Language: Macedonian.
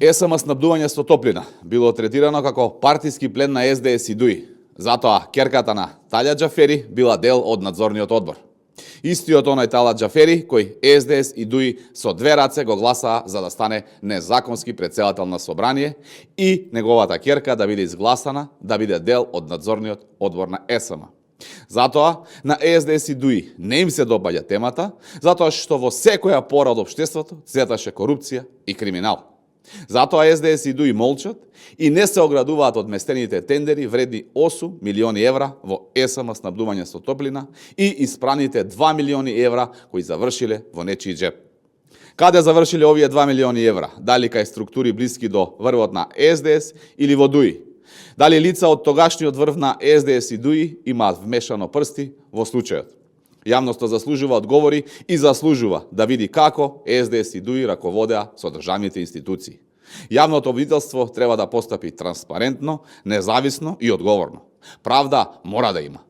ЕСМ снабдување со топлина било третирано како партиски плен на СДС и ДУИ. Затоа керката на Талјат Џафери била дел од надзорниот одбор. Истиот оној Талјат Џафери кој СДС и ДУИ со две раце го гласаа за да стане незаконски претседател на собрание и неговата керка да биде изгласана да биде дел од надзорниот одбор на ЕСМ. Затоа на СДС и ДУИ не им се допаѓа темата, затоа што во секоја пора од општеството цветаше корупција и криминал. Затоа СДС и ДУИ молчат и не се оградуваат од местените тендери вредни 8 милиони евра во ЕСМ снабдување со топлина и испраните 2 милиони евра кои завршиле во нечиј джеп. Каде завршиле овие 2 милиони евра? Дали кај структури блиски до врвот на СДС или во ДУИ? Дали лица од тогашниот врв на СДС и ДУИ имаат вмешано прсти во случајот? Јавноста заслужува одговори и заслужува да види како СДС и ДУИ раководеа со државните институции. Јавното обвинителство треба да постапи транспарентно, независно и одговорно. Правда мора да има.